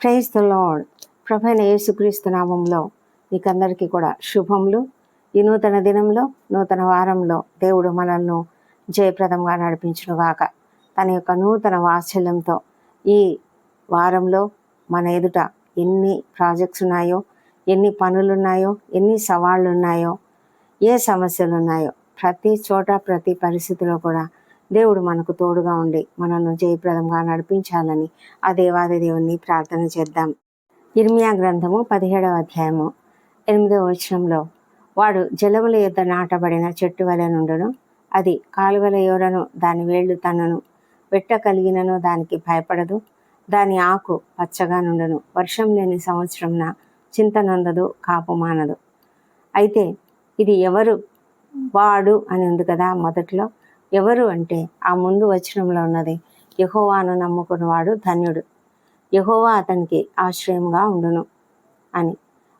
Praise the lord. ప్రభువైన యేసుక్రీస్తు నామంలో మీకందరికీ కూడా శుభములు. ఈ నూతన దినంలో, నూతన వారంలో దేవుడు మనల్ని జయప్రదంగా నడిపించునుగాక. తన యొక్క నూతన వాత్సల్యంతో ఈ వారంలో మన ఎదుట ఎన్ని ప్రాజెక్ట్స్ ఉన్నాయో, ఎన్ని పనులున్నాయో, ఎన్ని సవాళ్ళు ఉన్నాయో, ఏ సమస్యలు ఉన్నాయో, ప్రతి చోట ప్రతి పరిస్థితిలో కూడా దేవుడు మనకు తోడుగా ఉండి మనల్ని జయప్రదంగా నడిపించాలని ఆ దేవాది దేవుణ్ణి ప్రార్థన చేద్దాం. ఇర్మియా గ్రంథము 17వ అధ్యాయము 8వ వచనంలో, వాడు జలముల యొద్ద నాటబడిన చెట్టు వలె నుండును, అది కాలువల యోరను దాని వేళ్లు తనను, వెట్ట కలిగినను దానికి భయపడదు, దాని ఆకు పచ్చగా నుండును, వర్షం లేని సంవత్సరంన చింత నొందదు, కాపు మానదు. అయితే ఇది ఎవరు వాడు అని ఉంది కదా మొదట్లో. ఎవరు అంటే ఆ ముందు వచనంలో ఉన్నది, యెహోవాను నమ్ముకున్నవాడు ధన్యుడు, యెహోవా అతనికి ఆశ్రయంగా ఉండును అని.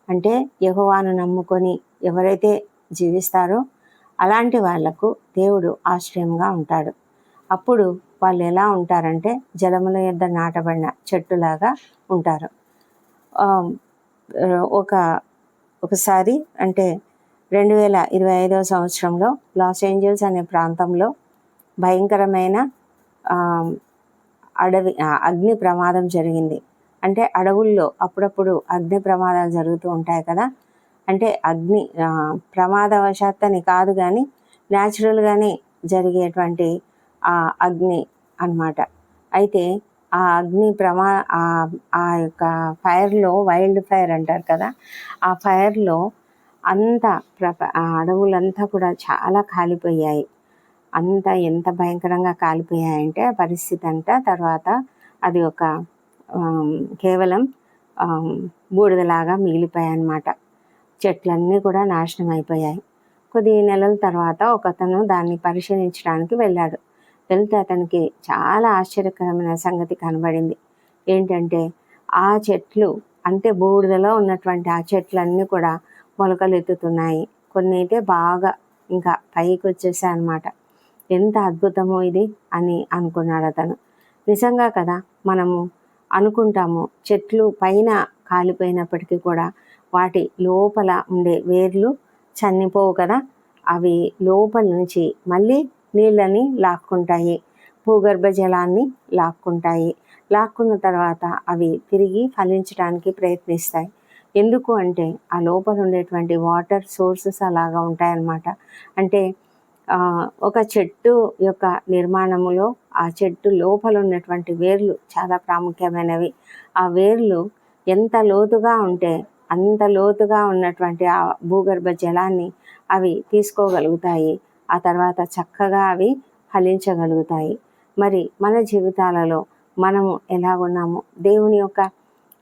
అంటే యెహోవాను నమ్ముకొని ఎవరైతే జీవిస్తారో అలాంటి వాళ్లకు దేవుడు ఆశ్రయంగా ఉంటాడు. అప్పుడు వాళ్ళు ఎలా ఉంటారంటే జలముల యొద్ద నాటబడిన చెట్టులాగా ఉంటారు. ఒకసారి అంటే 2025వ సంవత్సరంలో లాస్ ఏంజల్స్ అనే ప్రాంతంలో భయంకరమైన అగ్ని ప్రమాదం జరిగింది. అంటే అడవుల్లో అప్పుడప్పుడు అగ్ని ప్రమాదాలు జరుగుతూ ఉంటాయి కదా. అంటే అగ్ని ప్రమాదవశాత్తని కాదు, కానీ న్యాచురల్గానే జరిగేటువంటి ఆ అగ్ని అన్నమాట. అయితే ఆ అగ్ని ఆ యొక్క ఫైర్లో, వైల్డ్ ఫైర్ అంటారు కదా, ఆ ఫైర్లో అంతా ఆ అడవులంతా కూడా చాలా కాలిపోయాయి. అంతా ఎంత భయంకరంగా కాలిపోయాయంటే ఆ పరిస్థితి అంతా తర్వాత అది ఒక కేవలం బూడిదలాగా మిగిలిపోయాయి అన్నమాట. చెట్లన్నీ కూడా నాశనం అయిపోయాయి. కొద్ది నెలల తర్వాత ఒకతను దాన్ని పరిశీలించడానికి వెళ్ళాడు. వెళ్తే అతనికి చాలా ఆశ్చర్యకరమైన సంగతి కనబడింది. ఏంటంటే ఆ చెట్లు, అంటే బూడిదలో ఉన్నటువంటి ఆ చెట్లన్నీ కూడా మొలకలు ఎత్తుతున్నాయి. కొన్ని అయితే బాగా ఇంకా పైకి వచ్చేసాయి అన్నమాట. ఎంత అద్భుతమో ఇది అని అనుకున్నాడు అతను. నిజంగా కదా, మనము అనుకుంటాము చెట్లు పైన కాలిపోయినప్పటికీ కూడా వాటి లోపల ఉండే వేర్లు చనిపోవు కదా. అవి లోపల నుంచి మళ్ళీ నీళ్ళని లాక్కుంటాయి, భూగర్భ జలాన్ని లాక్కుంటాయి. లాక్కున్న తర్వాత అవి తిరిగి ఫలించడానికి ప్రయత్నిస్తాయి. ఎందుకు అంటే ఆ లోపల ఉండేటువంటి వాటర్ సోర్సెస్ అలాగా ఉంటాయన్నమాట. అంటే ఒక చెట్టు యొక్క నిర్మాణములో ఆ చెట్టు లోపల ఉన్నటువంటి వేర్లు చాలా ప్రాముఖ్యమైనవి. ఆ వేర్లు ఎంత లోతుగా ఉంటే అంత లోతుగా ఉన్నటువంటి ఆ భూగర్భ జలాన్ని అవి తీసుకోగలుగుతాయి. ఆ తర్వాత చక్కగా అవి ఫలించగలుగుతాయి. మరి మన జీవితాలలో మనము ఎలాగున్నాము?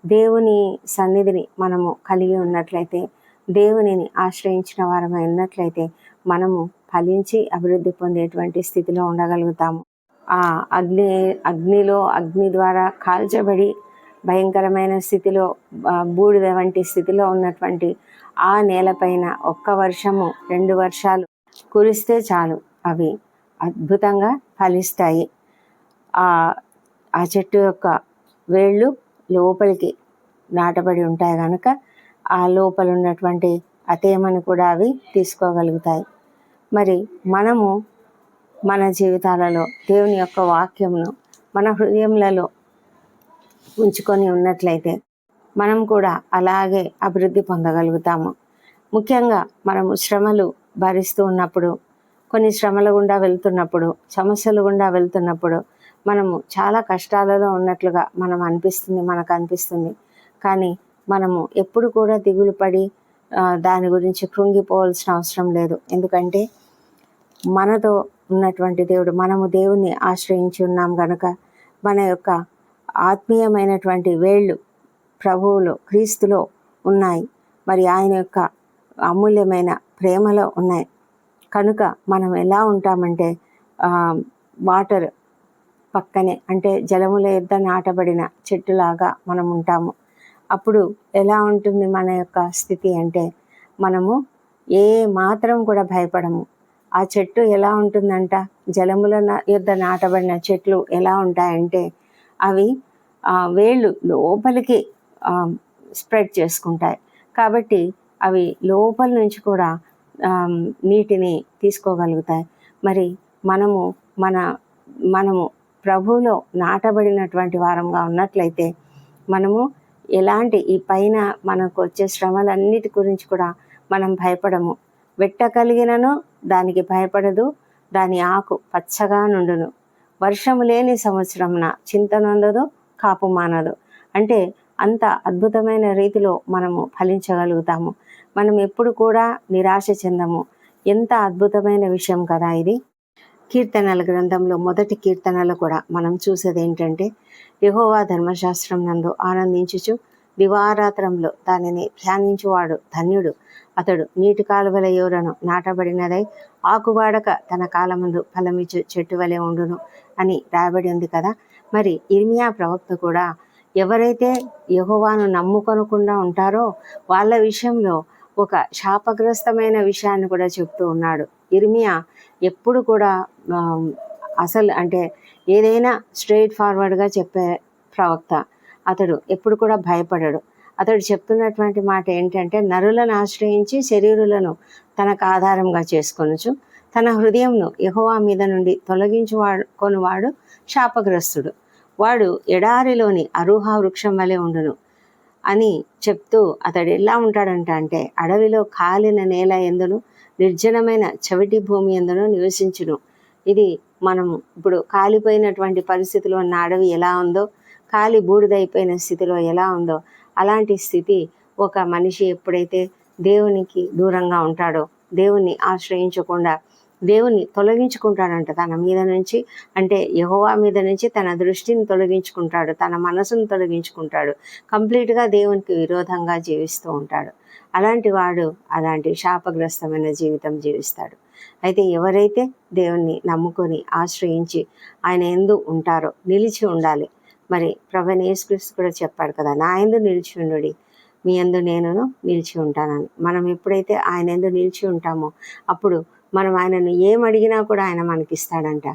దేవుని సన్నిధిని మనము కలిగి ఉన్నట్లయితే, దేవునిని ఆశ్రయించిన వారమై ఉన్నట్లయితే మనము ఫలించి అభివృద్ధి పొందేటువంటి స్థితిలో ఉండగలుగుతాము. ఆ అగ్ని ద్వారా కాల్చబడి భయంకరమైన స్థితిలో, బూడిద వంటి స్థితిలో ఉన్నటువంటి ఆ నేలపైన ఒక్క వర్షము 2 వర్షాలు కురిస్తే చాలు, అవి అద్భుతంగా ఫలిస్తాయి. ఆ చెట్టు యొక్క వేళ్ళు లోపలికి నాటబడి ఉంటాయి కనుక ఆ లోపల ఉన్నటువంటి ఆ తేమను కూడా అవి తీసుకోగలుగుతాయి. మరి మనము మన జీవితాలలో దేవుని యొక్క వాక్యమును మన హృదయములలో ఉంచుకొని ఉన్నట్లయితే మనం కూడా అలాగే అభివృద్ధి పొందగలుగుతాము. ముఖ్యంగా మనము శ్రమలు భరిస్తూ ఉన్నప్పుడు, కొన్ని శ్రమల గుండా వెళ్తున్నప్పుడు, సమస్యలు గుండా వెళ్తున్నప్పుడు మనము చాలా కష్టాలలో ఉన్నట్లుగా మనకు అనిపిస్తుంది. కానీ మనము ఎప్పుడు కూడా దిగులు పడి దాని గురించి కృంగిపోవాల్సిన అవసరం లేదు. ఎందుకంటే మనతో ఉన్నటువంటి దేవుడు, మనము దేవుణ్ణి ఆశ్రయించి ఉన్నాం కనుక మన యొక్క ఆత్మీయమైనటువంటి వేళ్ళు ప్రభువులో, క్రీస్తులో ఉన్నాయి. మరి ఆయన యొక్క అమూల్యమైన ప్రేమలో ఉన్నాయి. కనుక మనం ఎలా ఉంటామంటే వాటర్ పక్కనే, అంటే జలముల యొద్ద నాటబడిన చెట్టులాగా మనం ఉంటాము. అప్పుడు ఎలా ఉంటుంది మన యొక్క స్థితి అంటే మనము ఏ మాత్రం కూడా భయపడము. ఆ చెట్టు ఎలా ఉంటుందంట, జలముల యొద్ద నాటబడిన చెట్లు ఎలా ఉంటాయంటే అవి వేళ్ళు లోపలికి స్ప్రెడ్ చేసుకుంటాయి. కాబట్టి అవి లోపల నుంచి కూడా నీటిని తీసుకోగలుగుతాయి. మరి మనము మనము ప్రభువులో నాటబడినటువంటి వారంగా ఉన్నట్లయితే మనము ఎలాంటి ఈ పైన మనకు వచ్చే శ్రమలన్నిటి గురించి కూడా మనం భయపడము. వెట్ట కలిగినను దానికి భయపడదు, దాని ఆకు పచ్చగా నుండును. వర్షము లేని సంవత్సరంన చింతనందదు, కాపు మానదు. అంటే అంత అద్భుతమైన రీతిలో మనము ఫలించగలుగుతాము. మనం ఎప్పుడు కూడా నిరాశ చెందము. ఎంత అద్భుతమైన విషయం కదా ఇది. కీర్తనల గ్రంథంలో మొదటి కీర్తనలో కూడా మనం చూసేది ఏంటంటే, యెహోవా ధర్మశాస్త్రం నందు ఆనందించుచు దివారాత్రంలో దానిని ధ్యానించువాడు ధన్యుడు. అతడు నీటి కాలువల యోరను నాటబడినదై ఆకువాడక తన కాలమందు ఫలమిచ్చు చెట్టు వలె ఉండును అని రాయబడి ఉంది కదా. మరి ఇర్మియా ప్రవక్త కూడా ఎవరైతే యెహోవాను నమ్ముకొనకుండా ఉంటారో వాళ్ళ విషయంలో ఒక శాపగ్రస్తమైన విషయాన్ని కూడా చెప్తూ ఉన్నాడు. ఇర్మియా ఎప్పుడు కూడా అసలు అంటే ఏదైనా స్ట్రైట్ ఫార్వర్డ్గా చెప్పే ప్రవక్త. అతడు ఎప్పుడు కూడా భయపడడు. అతడు చెప్తున్నటువంటి మాట ఏంటంటే, నరులను ఆశ్రయించి శరీరులను తనకు ఆధారంగా చేసుకొనుచు తన హృదయంను యెహోవా మీద నుండి కొనువాడు శాపగ్రస్తుడు. వాడు ఎడారిలోని అరుహా వృక్షం వలె ఉండును అని చెప్తూ అతడు ఎలా ఉంటాడంట అంటే, అడవిలో కాలిన నేల ఎందును నిర్జనమైన చవిటి భూమి ఎందును నివసించును. ఇది మనం ఇప్పుడు కాలిపోయినటువంటి పరిస్థితిలో ఉన్న అడవి ఎలా ఉందో, కాలి బూడిదైపోయిన స్థితిలో ఎలా ఉందో, అలాంటి స్థితి ఒక మనిషి ఎప్పుడైతే దేవునికి దూరంగా ఉంటాడో, దేవుణ్ణి ఆశ్రయించకుండా దేవుణ్ణి తొలగించుకుంటాడంట తన మీద నుంచి. అంటే యెహోవా మీద నుంచి తన దృష్టిని తొలగించుకుంటాడు, తన మనసును తొలగించుకుంటాడు, కంప్లీట్గా దేవునికి విరోధంగా జీవిస్తూ ఉంటాడు. అలాంటి వాడు అలాంటి శాపగ్రస్తమైన జీవితం జీవిస్తాడు. అయితే ఎవరైతే దేవుణ్ణి నమ్ముకొని ఆశ్రయించి ఆయన యందు ఉంటారో నిలిచి ఉండాలి. మరి ప్రభువైన యేసుక్రీస్తు కూడా చెప్పాడు కదా, నా యందు నిలిచి ఉండుడి, మీ యందు నేనును నిలిచి ఉంటానని. మనం ఎప్పుడైతే ఆయన యందు నిలిచి ఉంటామో అప్పుడు మనం ఆయనను ఏమడిగినా కూడా ఆయన మనకిస్తాడంట.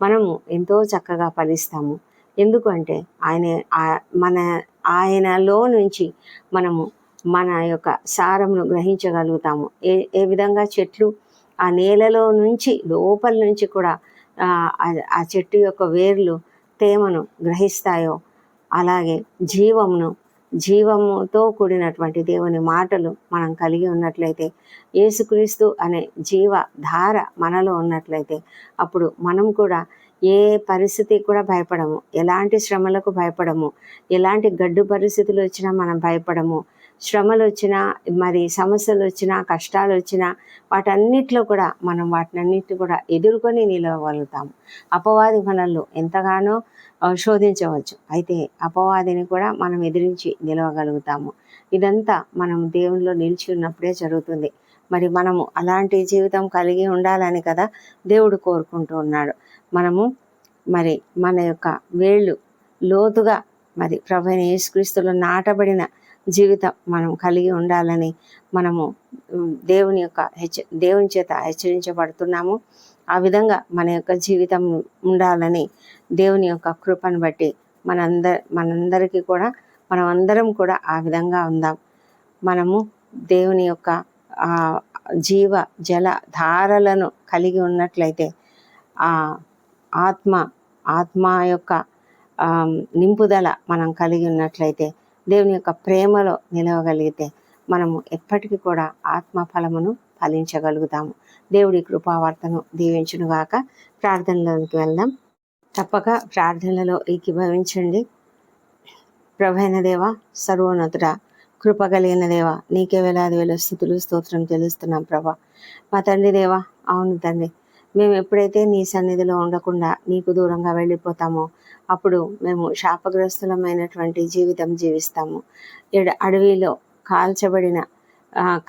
మనము ఎంతో చక్కగా ఫలిస్తాము. ఎందుకంటే ఆయనలో నుంచి మనము మన యొక్క సారమును గ్రహించగలుగుతాము. ఏ విధంగా చెట్లు ఆ నేలలో నుంచి లోపల నుంచి కూడా ఆ చెట్టు యొక్క వేర్లు తేమను గ్రహిస్తాయో, అలాగే జీవముతో కూడినటువంటి దేవుని మాటలు మనం కలిగి ఉన్నట్లయితే, యేసుక్రీస్తు అనే జీవధార మనలో ఉన్నట్లయితే, అప్పుడు మనం కూడా ఏ పరిస్థితి కూడా భయపడము, ఎలాంటి శ్రమలకు భయపడము, ఎలాంటి గడ్డు పరిస్థితులు వచ్చినా మనం భయపడము. శ్రమలు వచ్చినా, మరి సమస్యలు వచ్చినా, కష్టాలు వచ్చినా, వాటన్నిటిలో కూడా మనం వాటినన్నిటిని కూడా ఎదుర్కొని నిలవగలుగుతాము. అపవాది మనల్ని ఎంతగానో శోధించవచ్చు, అయితే అపవాదిని కూడా మనం ఎదిరించి నిలవగలుగుతాము. ఇదంతా మనం దేవునిలో నిలిచి ఉన్నప్పుడే జరుగుతుంది. మరి మనము అలాంటి జీవితం కలిగి ఉండాలని కదా దేవుడు కోరుకుంటూ ఉన్నాడు. మనము మరి మన యొక్క వేళ్ళు లోతుగా మరి ప్రభువైన యేసుక్రీస్తులో నాటబడిన జీవితం మనం కలిగి ఉండాలని మనము దేవుని చేత హెచ్చరించబడుతున్నాము. ఆ విధంగా మన యొక్క జీవితం ఉండాలని దేవుని యొక్క కృపను బట్టి మనందరికీ కూడా మనమందరం కూడా ఆ విధంగా ఉందాం. మనము దేవుని యొక్క జీవ జల ధారలను కలిగి ఉన్నట్లయితే, ఆ ఆత్మ యొక్క నింపుదల మనం కలిగి ఉన్నట్లయితే, దేవుని యొక్క ప్రేమలో నిలవగలిగితే మనము ఎప్పటికీ కూడా ఆత్మ ఫలమును ఫలించగలుగుతాము. దేవుడి కృపావార్తను దీవించునుగాక. ప్రార్థనలోనికి వెళ్దాం. తప్పక ప్రార్థనలో ఏకీభవించండి. ప్రభువైన దేవ, సర్వోన్నతుడా, కృప కలిగిన దేవ, నీకే వేలాది వేల స్తుతులు స్తోత్రం తెలుస్తున్నాం ప్రభా. మా తండ్రి దేవ, అవును తండ్రి, మేము ఎప్పుడైతే నీ సన్నిధిలో ఉండకుండా నీకు దూరంగా వెళ్ళిపోతామో అప్పుడు మేము శాపగ్రస్తులమైనటువంటి జీవితం జీవిస్తాము. అడవిలో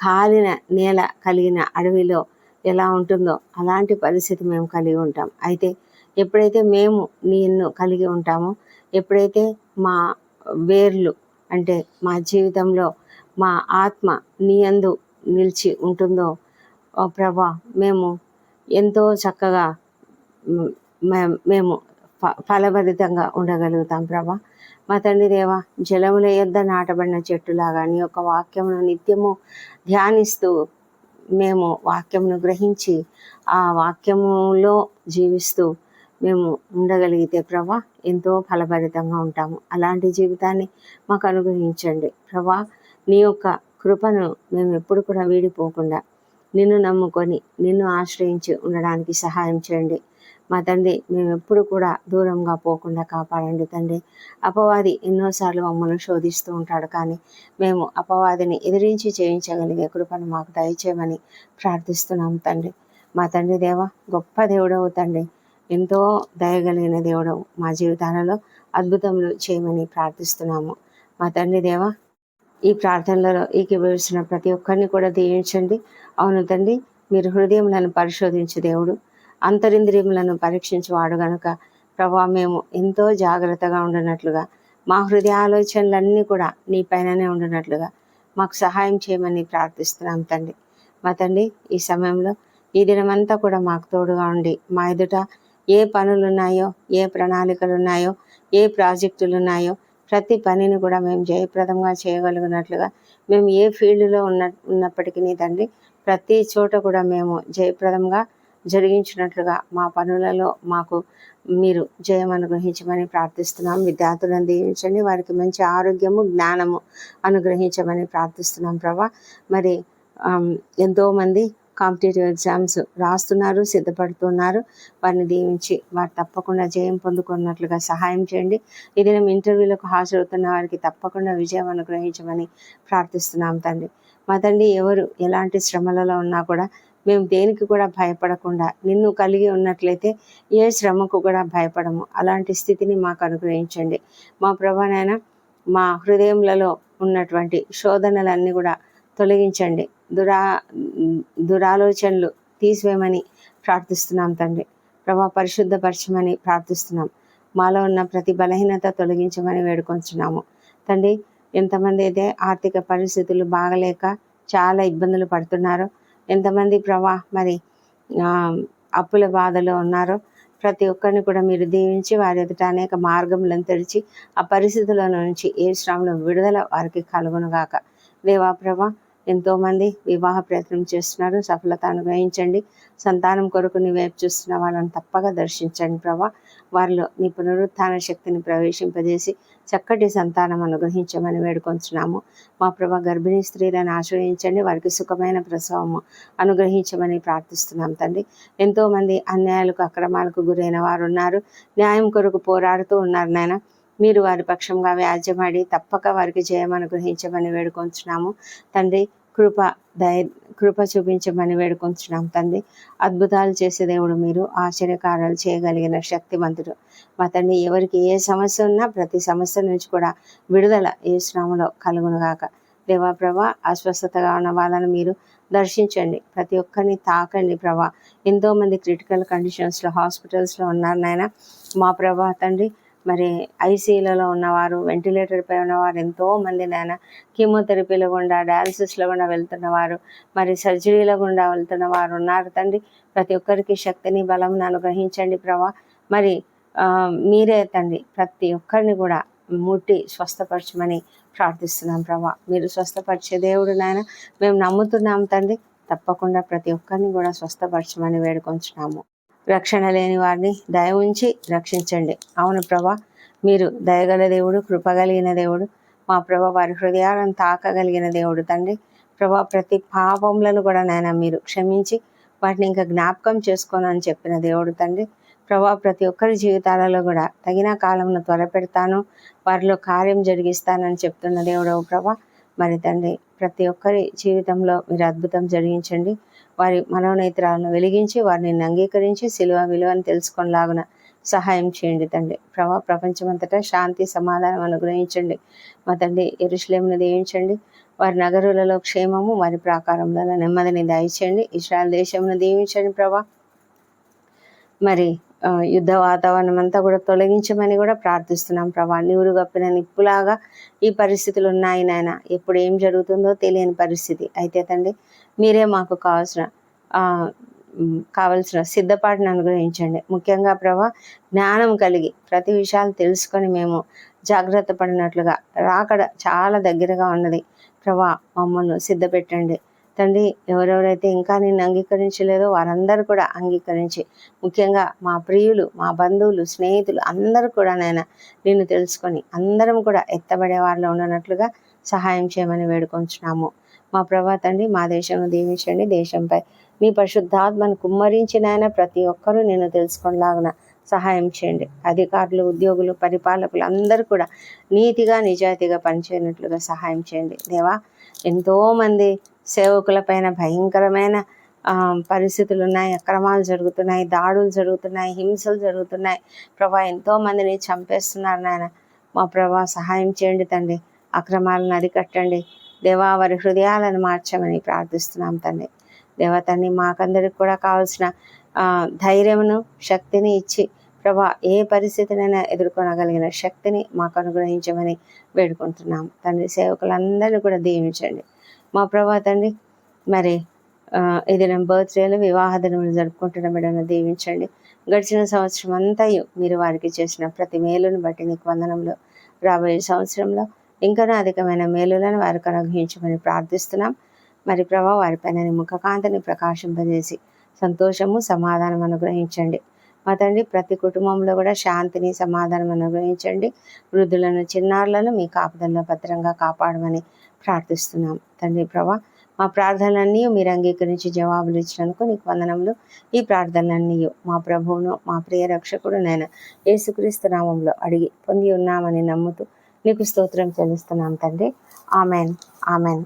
కాలిన నేల కలిగిన అడవిలో ఎలా ఉంటుందో అలాంటి పరిస్థితి మేము కలిగి ఉంటాం. అయితే ఎప్పుడైతే మేము నిన్ను కలిగి ఉంటామో, ఎప్పుడైతే మా వేర్లు అంటే మా జీవితంలో మా ఆత్మ నీ యందు నిలిచి ఉంటుందో ప్రభా, మేము ఎంతో చక్కగా మేము ఫలభరితంగా ఉండగలుగుతాం ప్రభా. మా తండ్రి దేవా, జలముల యొద్ద నాటబడిన చెట్టులాగా నీ యొక్క వాక్యమును నిత్యము ధ్యానిస్తూ మేము వాక్యమును గ్రహించి ఆ వాక్యములో జీవిస్తూ మేము ఉండగలిగితే ప్రభా ఎంతో ఫలభరితంగా ఉంటాము. అలాంటి జీవితాన్ని మాకు అనుగ్రహించండి ప్రభా. నీ యొక్క కృపను మేము ఎప్పుడు కూడా వీడిపోకుండా నిన్ను నమ్ముకొని నిన్ను ఆశ్రయించి ఉండడానికి సహాయం చేయండి మా తండ్రి. మేము ఎప్పుడు కూడా దూరంగా పోకుండా కాపాడండి తండ్రి. అపవాది ఎన్నోసార్లు మమ్మల్ని శోధిస్తూ ఉంటాడు, కానీ మేము అపవాదిని ఎదిరించి చేయించగలిగే కృపను మాకు దయచేయమని ప్రార్థిస్తున్నాం తండ్రి. మా తండ్రి దేవ, గొప్ప దేవుడవు తండ్రి, ఎంతో దయగలిగిన దేవుడవు. మా జీవితాలలో అద్భుతములు చేయమని ప్రార్థిస్తున్నాము మా తండ్రి దేవ. ఈ ప్రార్థనలలో ఏకీభవిస్తున్న ప్రతి ఒక్కరిని కూడా దీవించండి. అవును తండ్రి, మీరు హృదయములను పరిశోధించు దేవుడు, అంతరింద్రియములను పరీక్షించువాడు గనుక ప్రభా, మేము ఎంతో జాగ్రత్తగా ఉండనట్లుగా మా హృదయ ఆలోచనలన్నీ కూడా నీ పైననే ఉండనట్లుగా మాకు సహాయం చేయమని ప్రార్థిస్తున్నాం తండ్రి. మా తండ్రి, ఈ సమయంలో ఈ దినమంతా కూడా మాకు తోడుగా ఉండి మా ఎదుట ఏ పనులు ఉన్నాయో, ఏ ప్రణాళికలు ఉన్నాయో, ఏ ప్రాజెక్టులు ఉన్నాయో ప్రతి పనిని కూడా మేము జయప్రదంగా చేయగలిగినట్లుగా, మేము ఏ ఫీల్డ్లో ఉన్నప్పటికీ తండ్రి ప్రతి చోట కూడా మేము జయప్రదంగా జరిగించినట్లుగా మా పనులలో మాకు మీరు జయం అనుగ్రహించమని ప్రార్థిస్తున్నాం. విద్యార్థులను దీవించండి, వారికి మంచి ఆరోగ్యము, జ్ఞానము అనుగ్రహించమని ప్రార్థిస్తున్నాం ప్రభా. మరి ఎంతోమంది కాంపిటేటివ్ ఎగ్జామ్స్ రాస్తున్నారు, సిద్ధపడుతున్నారు. వారిని దీవించి వారు తప్పకుండా జయం పొందుకున్నట్లుగా సహాయం చేయండి. ఇది మేము ఇంటర్వ్యూలకు హాజరవుతున్న వారికి తప్పకుండా విజయం అనుగ్రహించమని ప్రార్థిస్తున్నాం తండ్రి. మా తండ్రి, ఎవరు ఎలాంటి శ్రమలలో ఉన్నా కూడా మేము దేనికి కూడా భయపడకుండా నిన్ను కలిగి ఉన్నట్లయితే ఏ శ్రమకు కూడా భయపడము. అలాంటి స్థితిని మాకు అనుగ్రహించండి మా ప్రభానైనా. మా హృదయములలో ఉన్నటువంటి శోధనలన్నీ కూడా తొలగించండి, దురాలోచనలు తీసివేయమని ప్రార్థిస్తున్నాం తండ్రి ప్రభా. పరిశుద్ధపరచమని ప్రార్థిస్తున్నాం. మాలో ఉన్న ప్రతి బలహీనత తొలగించమని వేడుకొంచున్నాము తండ్రి. ఎంతమంది అయితే ఆర్థిక పరిస్థితులు బాగలేక చాలా ఇబ్బందులు పడుతున్నారో, ఎంతమంది ప్రభా మరి అప్పుల బాధలో ఉన్నారో, ప్రతి ఒక్కరిని కూడా మీరు దీవించి వారి ఎదుట అనేక మార్గములను తెరిచి ఆ పరిస్థితుల నుంచి ఏ శ్రమలో విడుదల వారికి కలుగునుగాక. దేవా ప్రభా, ఎంతోమంది వివాహ ప్రయత్నం చేస్తున్నారు, సఫలత అనుగ్రహించండి. సంతానం కొరకు నీ వైపు చూస్తున్న వాళ్ళని తప్పగా దర్శించండి ప్రభా. వారిలో నీ పునరుత్థాన శక్తిని ప్రవేశింపజేసి చక్కటి సంతానం అనుగ్రహించమని వేడుకొంచున్నాము మా ప్రభా. గర్భిణీ స్త్రీలను ఆశ్రయించండి, వారికి సుఖమైన ప్రసవము అనుగ్రహించమని ప్రార్థిస్తున్నాం తండ్రి. ఎంతోమంది అన్యాయాలకు, అక్రమాలకు గురైన వారు ఉన్నారు, న్యాయం కొరకు పోరాడుతూ ఉన్నారు నాయన. మీరు వారి పక్షంగా వ్యాజ్యమాడి తప్పక వారికి జయం అనుగ్రహించమని వేడుకొంచున్నాము తండ్రి. కృప చూపించమని వేడుకొంచున్నాం తండ్రి. అద్భుతాలు చేసే దేవుడు మీరు, ఆశ్చర్యకార్యాలు చేయగలిగిన శక్తిమంతుడు మా తండ్రి. ఎవరికి ఏ సమస్య ఉన్నా ప్రతి సమస్య నుంచి కూడా విడుదల ఏ శ్రమలో కలుగునుగాక. దేవా ప్రభా, అస్వస్థతగా ఉన్న వాళ్ళని మీరు దర్శించండి, ప్రతి ఒక్కరిని తాకండి ప్రభా. ఎంతోమంది క్రిటికల్ కండిషన్స్లో హాస్పిటల్స్లో ఉన్నారు నాయన మా ప్రభా తండ్రి. మరి ఐసీయూలలో ఉన్నవారు, వెంటిలేటర్పై ఉన్నవారు ఎంతోమంది నాయన, కీమోథెరపీల గుండా, డయాలసిస్లో గుండా వెళ్తున్నవారు, మరి సర్జరీల గుండా వెళ్తున్న వారు ఉన్నారు తండ్రి. ప్రతి ఒక్కరికి శక్తిని, బలం అనుగ్రహించండి ప్రభా. మరి మీరే తండ్రి ప్రతి ఒక్కరిని కూడా ముట్టి స్వస్థపరచమని ప్రార్థిస్తున్నాం ప్రభా. మీరు స్వస్థపరిచే దేవుడు నాయన, మేము నమ్ముతున్నాం తండ్రి. తప్పకుండా ప్రతి ఒక్కరిని కూడా స్వస్థపరచమని వేడుకొంచున్నాము. రక్షణ లేని వారిని దయ ఉంచి రక్షించండి. అవును ప్రభా, మీరు దయగల దేవుడు, కృపగలిగిన దేవుడు మా ప్రభా. వారి హృదయాలను తాకగలిగిన దేవుడు తండ్రి ప్రభా. ప్రతి పాపములను కూడా నాయన మీరు క్షమించి వాటిని ఇంకా జ్ఞాపకం చేసుకోనని చెప్పిన దేవుడు తండ్రి ప్రభా. ప్రతి ఒక్కరి జీవితాలలో కూడా తగిన కాలంలో త్వరపెడతాను, వారిలో కార్యం జరిగిస్తానని చెప్తున్న దేవుడు ప్రభా. మరి తండ్రి, ప్రతి ఒక్కరి జీవితంలో మీరు అద్భుతం జరిగించండి. వారి మనోనేత్రాలను వెలిగించి వారిని అంగీకరించి సిలువ విలువను తెలుసుకొనిలాగున సహాయం చేయండి తండ్రి ప్రభా. ప్రపంచమంతటా శాంతి, సమాధానం అనుగ్రహించండి మా తండ్రి. యెరూషలేమును దీవించండి, వారి నగరులలో క్షేమము, వారి ప్రాకారములలో నెమ్మదిని దయచేయండి. ఇశ్రాయేల్ దేశమును దీవించండి ప్రభా. మరి యుద్ధ వాతావరణం అంతా కూడా తొలగించమని కూడా ప్రార్థిస్తున్నాం ప్రభా. నీరు గప్పిన నిప్పులాగా ఈ పరిస్థితులు ఉన్నాయి నాయన. ఎప్పుడు ఏం జరుగుతుందో తెలియని పరిస్థితి అయితే తండ్రి, మీరే మాకు కావాల్సిన కావలసిన సిద్ధపాటును అనుగ్రహించండి. ముఖ్యంగా ప్రభా జ్ఞానం కలిగి ప్రతి విషయాలు తెలుసుకొని మేము జాగ్రత్త పడినట్లుగా రాకడ చాలా దగ్గరగా ఉన్నది ప్రభా, మమ్మల్ని సిద్ధపెట్టండి తండ్రి. ఎవరెవరైతే ఇంకా నిన్ను అంగీకరించలేదో వారందరూ కూడా అంగీకరించి, ముఖ్యంగా మా ప్రియులు, మా బంధువులు, స్నేహితులు అందరూ కూడా నిన్ను తెలుసుకొని అందరం కూడా ఎత్తబడే వారిలో ఉండనట్లుగా సహాయం చేయమని వేడుకొంచున్నాము. మా ప్రభా తండ్రి, మా దేశంను దీవించండి. దేశంపై మీ పరిశుద్ధాత్మను కుమ్మరించిన ప్రతి ఒక్కరూ నిన్ను తెలుసుకునేలాగున సహాయం చేయండి. అధికారులు, ఉద్యోగులు, పరిపాలకులు అందరూ కూడా నీతిగా నిజాయితీగా పనిచేయనట్లుగా సహాయం చేయండి దేవా. ఎంతోమంది సేవకుల పైన భయంకరమైన పరిస్థితులు ఉన్నాయి, అక్రమాలు జరుగుతున్నాయి, దాడులు జరుగుతున్నాయి, హింసలు జరుగుతున్నాయి ప్రభా. ఎంతోమందిని చంపేస్తున్నారు నాయన. మా ప్రభా సహాయం చేయండి తండ్రి. అక్రమాలను అరికట్టండి దేవా. వారి హృదయాలను మార్చమని ప్రార్థిస్తున్నాం తండ్రి. దేవా తండ్రి, మాకందరికి కూడా కావాల్సిన ధైర్యమును, శక్తిని ఇచ్చి ప్రభా ఏ పరిస్థితినైనా ఎదుర్కొనగలిగిన శక్తిని మాకు అనుగ్రహించమని వేడుకుంటున్నాం తండ్రి. సేవకులందరినీ కూడా దీవించండి మా ప్రభా తండ్రి. మరి ఇది నా బర్త్డేలు, వివాహ దినములు జరుపుకుంటున్న బిడ్డను దీవించండి. గడిచిన సంవత్సరం అంతయు మీరు వారికి చేసిన ప్రతి మేలును బట్టి నీకు వందనములు. రాబోయే సంవత్సరంలో ఇంకా అధికమైన మేలులను వారికి అనుగ్రహించమని ప్రార్థిస్తున్నాం. మరి ప్రభా వారిపైన నీ ముఖకాంతిని ప్రకాశింపజేసి సంతోషము, సమాధానం అనుగ్రహించండి మా తండ్రి. ప్రతి కుటుంబంలో కూడా శాంతిని, సమాధానం అనుగ్రహించండి. వృద్ధులను, చిన్నారులను మీ కాపుదల్లో భద్రంగా కాపాడమని ప్రార్థిస్తున్నాం తండ్రి. ప్రభా మా ప్రార్థనలన్నీ మీరు అంగీకరించి జవాబులు ఇచ్చినందుకు నీకు వందనములు. ఈ ప్రార్థనలన్నీ మా ప్రభువును, మా ప్రియ రక్షకుడు యేసుక్రీస్తు నామంలో అడిగి పొంది ఉన్నామని నమ్ముతూ నీకు స్తోత్రం చెల్లిస్తున్నాం తండ్రి. Amen, amen.